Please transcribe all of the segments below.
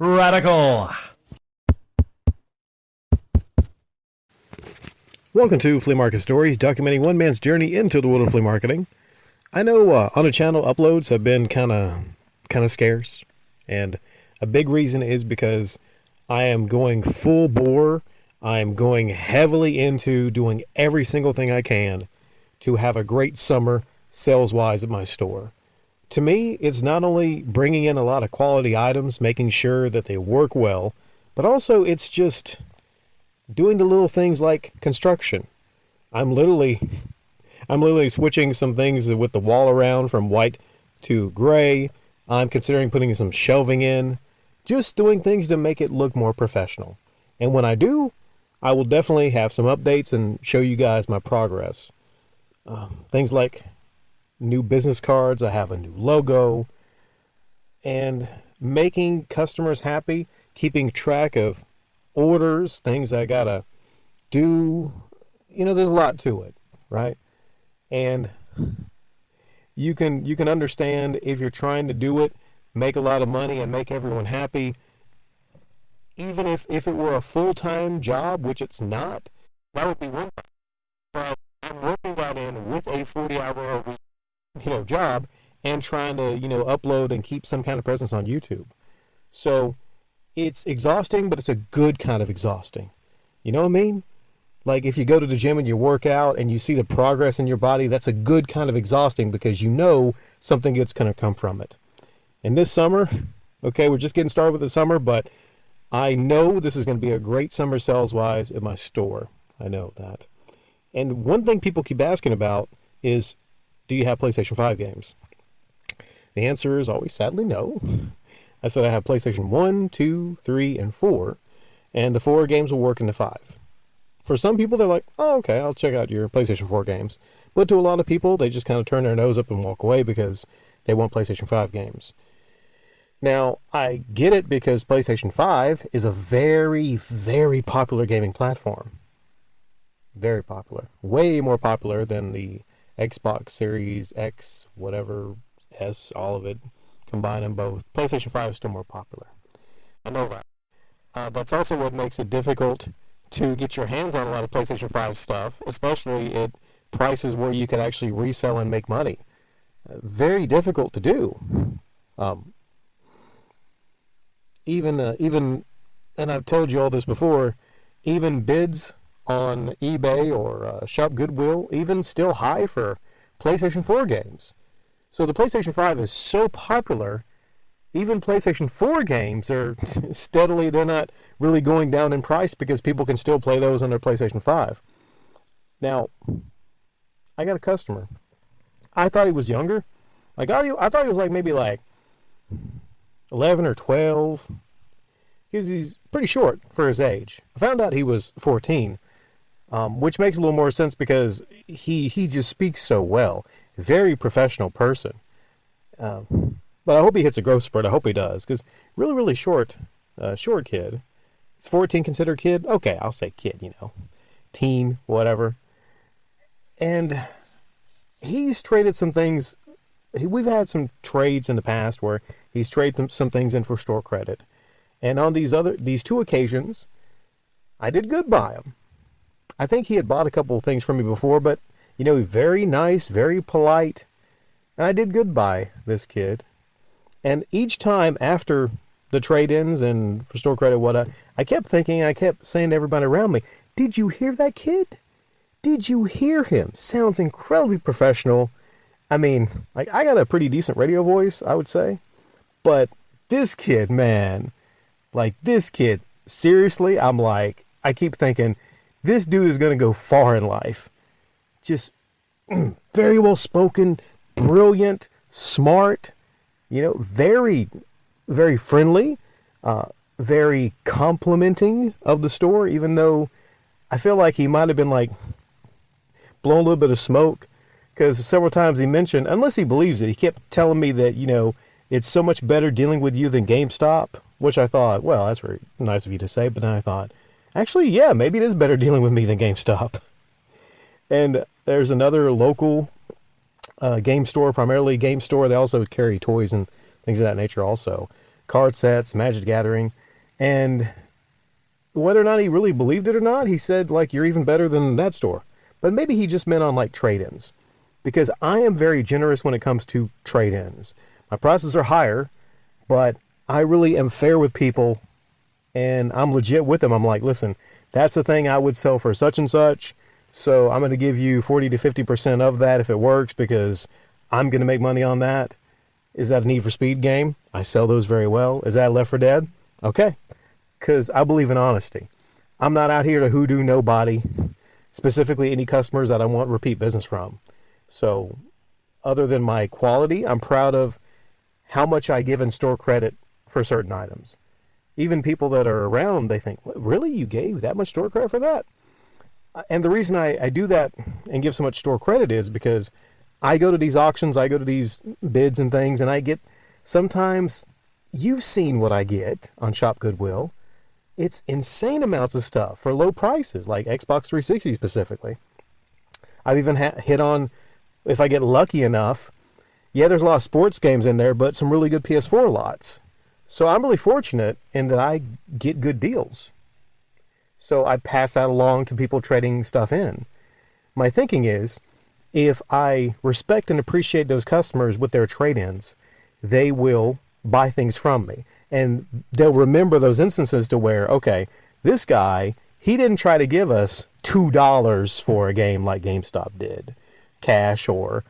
Radical. Welcome to Flea Market Stories, documenting one man's journey into the world of flea marketing. I know on the channel uploads have been kind of scarce, and a big reason is because I am going full bore. I am going heavily into doing every single thing I can to have a great summer sales-wise at my store. To me, it's not only bringing in a lot of quality items, making sure that they work well, but also it's just doing the little things like construction. I'm literally switching some things with the wall around from white to gray. I'm considering putting some shelving in, just doing things to make it look more professional. And when I do, I will definitely have some updates and show you guys my progress. Things like new business cards, I have a new logo, and making customers happy, keeping track of orders, things I gotta do. There's a lot to it, right? And you can understand if you're trying to do it, make a lot of money and make everyone happy, even if it were a full-time job, which it's not, that would be one thing. But I'm working that in with a 40-hour a week job, and trying to upload and keep some kind of presence on YouTube. So it's exhausting, but it's a good kind of exhausting. You know what I mean? Like if you go to the gym and you work out and you see the progress in your body, that's a good kind of exhausting because something good's going to come from it. And this summer, okay, we're just getting started with the summer, but I know this is going to be a great summer sales-wise at my store. I know that. And one thing people keep asking about is, do you have PlayStation 5 games? The answer is always sadly no. I said I have PlayStation 1, 2, 3, and 4, and the 4 games will work in the 5. For some people, they're like, oh, okay, I'll check out your PlayStation 4 games. But to a lot of people, they just kind of turn their nose up and walk away because they want PlayStation 5 games. Now, I get it because PlayStation 5 is a very, very popular gaming platform. Very popular. Way more popular than the Xbox Series X, whatever, S, all of it, combined in both. PlayStation 5 is still more popular. I know that. That's also what makes it difficult to get your hands on a lot of PlayStation 5 stuff, especially at prices where you can actually resell and make money. Very difficult to do. Even, and I've told you all this before, even bids on eBay or Shop Goodwill, even still high for PlayStation 4 games. So the PlayStation 5 is so popular, even PlayStation 4 games are they're not really going down in price because people can still play those on their PlayStation 5. Now, I got a customer. I thought he was younger. I thought he was maybe 11 or 12, because he's pretty short for his age. I found out he was 14. Which makes a little more sense because he just speaks so well. Very professional person. But I hope he hits a growth spurt. I hope he does, because really, really short kid. Is 14 considered kid? Okay, I'll say kid, teen, whatever. And he's traded some things. We've had some trades in the past where he's traded some things in for store credit. And on these two occasions, I did good by him. I think he had bought a couple of things from me before, but, very nice, very polite. And I did good by this kid. And each time after the trade-ins and for store credit, I kept saying to everybody around me, did you hear that kid? Did you hear him? Sounds incredibly professional. I mean, I got a pretty decent radio voice, I would say. But this kid, man, seriously, I keep thinking, this dude is going to go far in life. Just very well spoken, brilliant, smart, very, very friendly, very complimenting of the store, even though I feel like he might have been blowing a little bit of smoke, because several times he mentioned, unless he believes it, he kept telling me that, it's so much better dealing with you than GameStop, which I thought, well, that's very nice of you to say, but then I thought, actually, yeah, maybe it is better dealing with me than GameStop. And there's another local game store, primarily game store. They also carry toys and things of that nature also, card sets, Magic Gathering, and whether or not he really believed it or not, he said, like, you're even better than that store. But maybe he just meant on, like, trade-ins. Because I am very generous when it comes to trade-ins. My prices are higher, but I really am fair with people, and I'm legit with them. I'm like, listen, that's the thing I would sell for such and such, so I'm going to give you 40 to 50% of that if it works, because I'm going to make money on that. Is that a Need for Speed game? I sell those very well. Is that Left 4 Dead? Okay. Because I believe in honesty. I'm not out here to hoodoo nobody, specifically any customers that I want repeat business from. So, other than my quality, I'm proud of how much I give in store credit for certain items. Even people that are around, they think, what, really? You gave that much store credit for that? And the reason I do that and give so much store credit is because I go to these auctions, I go to these bids and things, and I get, sometimes, you've seen what I get on Shop Goodwill. It's insane amounts of stuff for low prices, like Xbox 360 specifically. I've even hit on, if I get lucky enough, yeah, there's a lot of sports games in there, but some really good PS4 lots. So I'm really fortunate in that I get good deals. So I pass that along to people trading stuff in. My thinking is, if I respect and appreciate those customers with their trade-ins, they will buy things from me. And they'll remember those instances to where, okay, this guy, he didn't try to give us $2 for a game like GameStop did, cash or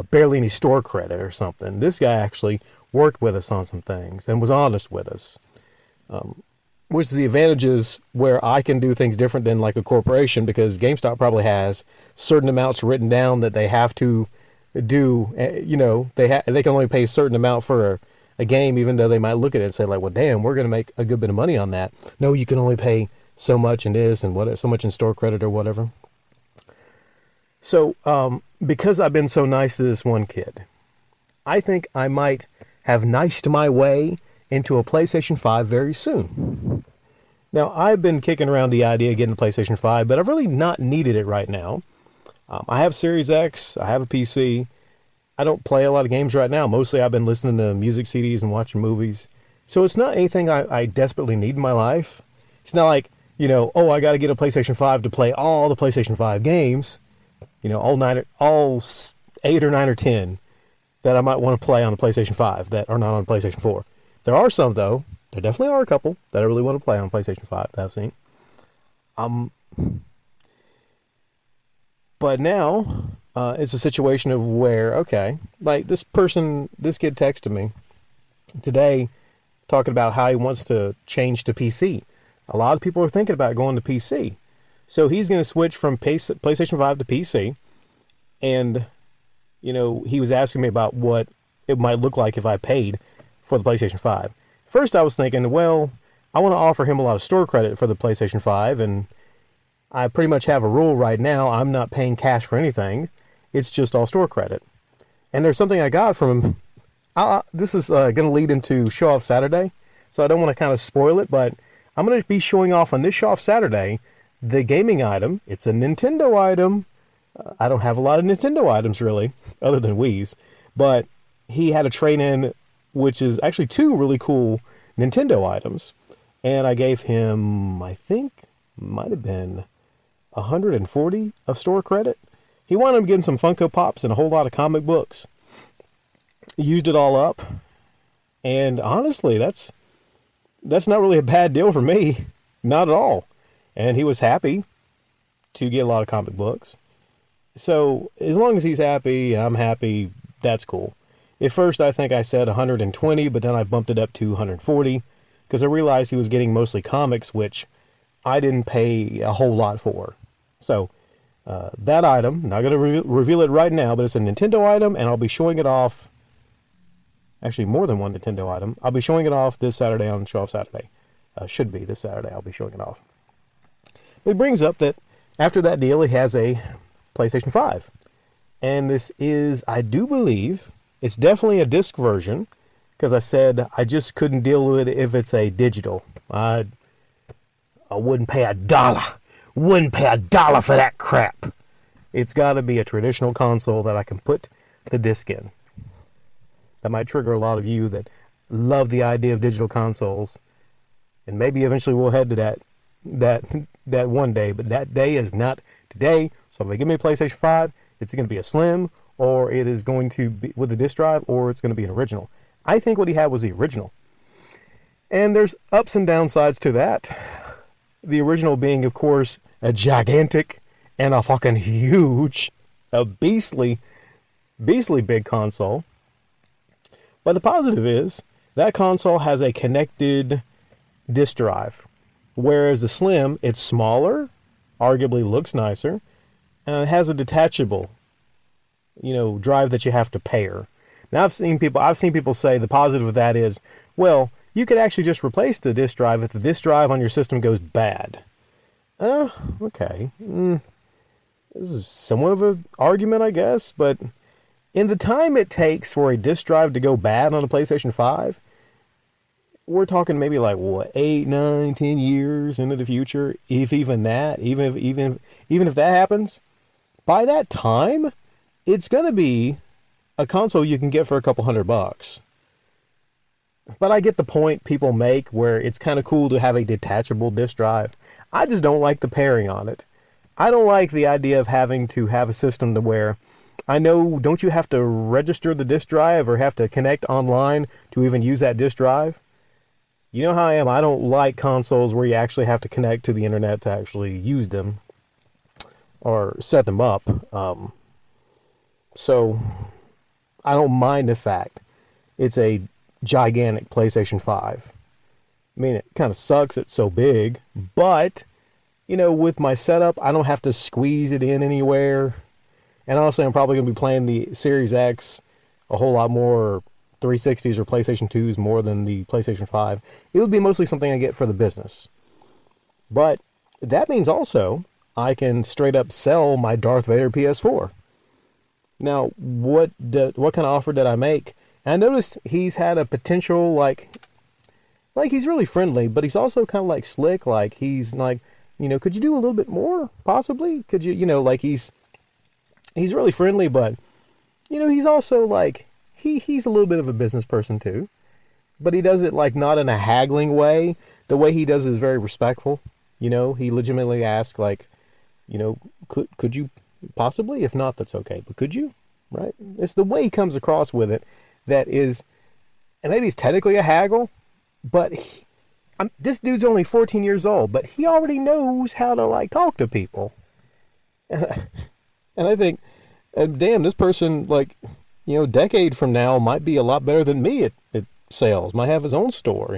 barely any store credit or something. This guy actually worked with us on some things and was honest with us, which is the advantages where I can do things different than like a corporation, because GameStop probably has certain amounts written down that they have to do. You know, they can only pay a certain amount for a game, even though they might look at it and say like, well, damn, we're going to make a good bit of money on that. No, you can only pay so much in this and what, so much in store credit or whatever. So, because I've been so nice to this one kid, I think I might have niced my way into a PlayStation 5 very soon. Now, I've been kicking around the idea of getting a PlayStation 5, but I've really not needed it right now. I have Series X, I have a PC. I don't play a lot of games right now. Mostly I've been listening to music CDs and watching movies. So it's not anything I desperately need in my life. It's not like, you know, oh, I got to get a PlayStation 5 to play all the PlayStation 5 games. You know, all 8 or 9 or 10 that I might want to play on the PlayStation 5 that are not on PlayStation 4. There are some, though. There definitely are a couple that I really want to play on PlayStation 5 that I've seen. But now, it's a situation of where, okay, like this kid texted me today talking about how he wants to change to PC. A lot of people are thinking about going to PC. So he's going to switch from PlayStation 5 to PC. And, you know, he was asking me about what it might look like if I paid for the PlayStation 5. First, I was thinking, well, I want to offer him a lot of store credit for the PlayStation 5. And I pretty much have a rule right now. I'm not paying cash for anything. It's just all store credit. And there's something I got from him. This is going to lead into Show Off Saturday. So I don't want to kind of spoil it, but I'm going to be showing off on this Show Off Saturday the gaming item. It's a Nintendo item. I don't have a lot of Nintendo items really, other than Wii's. But he had a trade-in, which is actually 2 really cool Nintendo items. And I gave him, I think, might have been 140 of store credit. He wanted him getting some Funko Pops and a whole lot of comic books. Used it all up. And honestly, that's not really a bad deal for me. Not at all. And he was happy to get a lot of comic books. So as long as he's happy and I'm happy, that's cool. At first, I think I said 120, but then I bumped it up to 140 because I realized he was getting mostly comics, which I didn't pay a whole lot for. So that item, not going to reveal it right now, but it's a Nintendo item, and I'll be showing it off. Actually, more than one Nintendo item. I'll be showing it off this Saturday on Show Off Saturday. Should be this Saturday. I'll be showing it off. It brings up that after that deal, he has a PlayStation 5. And this is, I do believe, it's definitely a disc version, because I said I just couldn't deal with it if it's a digital. I wouldn't pay $1. Wouldn't pay $1 for that crap. It's got to be a traditional console that I can put the disc in. That might trigger a lot of you that love the idea of digital consoles, and maybe eventually we'll head to that that one day. But that day is not today. So if they give me a PlayStation 5, it's going to be a Slim, or it is going to be with a disc drive, or it's going to be an original. I think what he had was the original. And there's ups and downsides to that. The original being, of course, a gigantic and a fucking huge, a beastly big console. But the positive is that console has a connected disk drive. Whereas the Slim, it's smaller, arguably looks nicer, and it has a detachable, drive that you have to pair. Now I've seen people say the positive of that is, well, you could actually just replace the disk drive if the disk drive on your system goes bad. Okay. This is somewhat of an argument, I guess, but in the time it takes for a disk drive to go bad on a PlayStation 5, we're talking maybe like, 8, 9, 10 years into the future, if even that, even if that happens, by that time, it's going to be a console you can get for a couple $100. But I get the point people make where it's kind of cool to have a detachable disk drive. I just don't like the pairing on it. I don't like the idea of having to have a system to where, I know, don't you have to register the disk drive or have to connect online to even use that disk drive? You know how I am. I don't like consoles where you actually have to connect to the internet to actually use them or set them up. So I don't mind the fact it's a gigantic PlayStation 5. I mean, it kind of sucks it's so big, but, with my setup, I don't have to squeeze it in anywhere. And also, I'm probably going to be playing the Series X a whole lot more, 360s or PlayStation 2s more than the PlayStation 5. It would be mostly something I get for the business. But that means also I can straight up sell my Darth Vader PS4. Now, what kind of offer did I make? And I noticed he's had a potential, like he's really friendly, but he's also kind of like slick. Like he's like, could you do a little bit more? Possibly? Could you, like he's really friendly, but, he's also like, he's a little bit of a business person too. But he does it like not in a haggling way. The way he does it is very respectful. He legitimately asks like, could you possibly? If not, that's okay. But could you? Right? It's the way he comes across with it that is, and maybe it's technically a haggle, but this dude's only 14 years old, but he already knows how to like talk to people. And I think, damn, this person, like, a decade from now might be a lot better than me at sales. Might have his own store,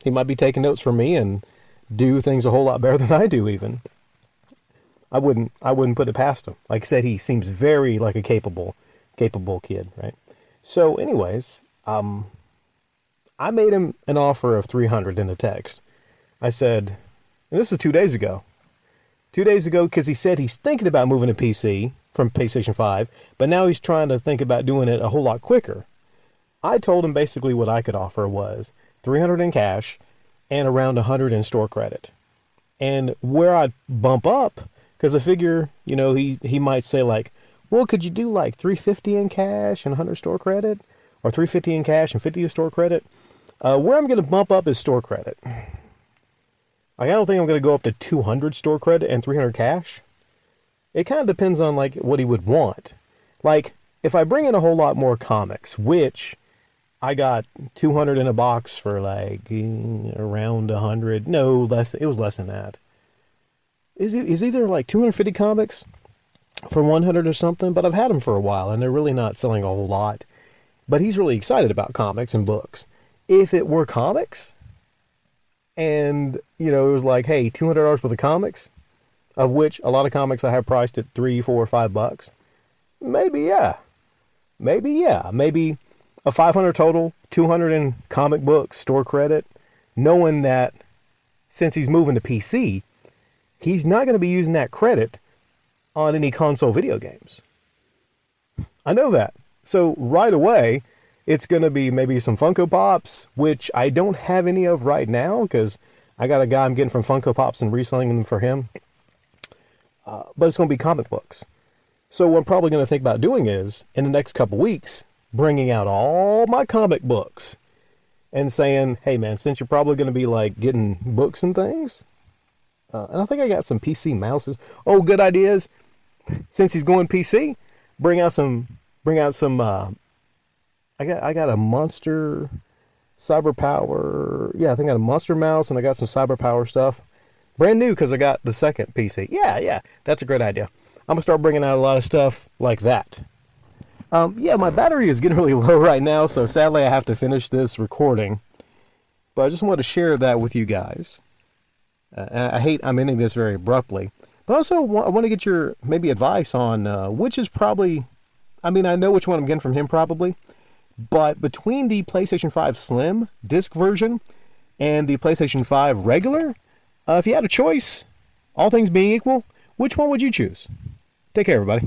He might be taking notes from me and do things a whole lot better than I do even. I wouldn't put it past him. Like I said, he seems very like a capable kid, right? So anyways, I made him an offer of $300 in the text. I said, and this is 2 days ago. 2 days ago, because he said he's thinking about moving to PC from PlayStation 5, but now he's trying to think about doing it a whole lot quicker. I told him basically what I could offer was $300 in cash and around $100 in store credit. And where I'd bump up, because I figure, he might say like, well, could you do like $350 in cash and $100 store credit? Or $350 in cash and $50 in store credit? Where I'm going to bump up is store credit. I don't think I'm going to go up to $200 store credit and $300 cash. It kind of depends on like what he would want. Like if I bring in a whole lot more comics, which I got 200 in a box for like around 100. No, less. It was less than that. Is either like 250 comics for 100 or something, but I've had them for a while and they're really not selling a whole lot. But he's really excited about comics and books. If it were comics and, it was like, hey, $200 worth of comics, of which a lot of comics I have priced at $3, $4, $5, maybe, yeah. Maybe a 500 total, 200 in comic books, store credit, knowing that since he's moving to PC, he's not going to be using that credit on any console video games. I know that. So right away, it's going to be maybe some Funko Pops, which I don't have any of right now because I got a guy I'm getting from Funko Pops and reselling them for him. But it's going to be comic books. So what I'm probably going to think about doing is, in the next couple weeks, bringing out all my comic books and saying, hey man, since you're probably going to be like getting books and things, and I think I got some PC mouses. Oh, good ideas. Since he's going PC, bring out some. I got a Monster Cyber Power. Yeah, I think I got a Monster mouse and I got some Cyber Power stuff. Brand new because I got the second PC. Yeah, that's a great idea. I'm gonna start bringing out a lot of stuff like that. Yeah, my battery is getting really low right now, so sadly I have to finish this recording. But I just wanted to share that with you guys. I hate I'm ending this very abruptly, but also I want to get your maybe advice on which is probably. I mean, I know which one I'm getting from him probably, but between the PlayStation 5 Slim disc version and the PlayStation 5 regular, if you had a choice, all things being equal, which one would you choose? Take care, everybody.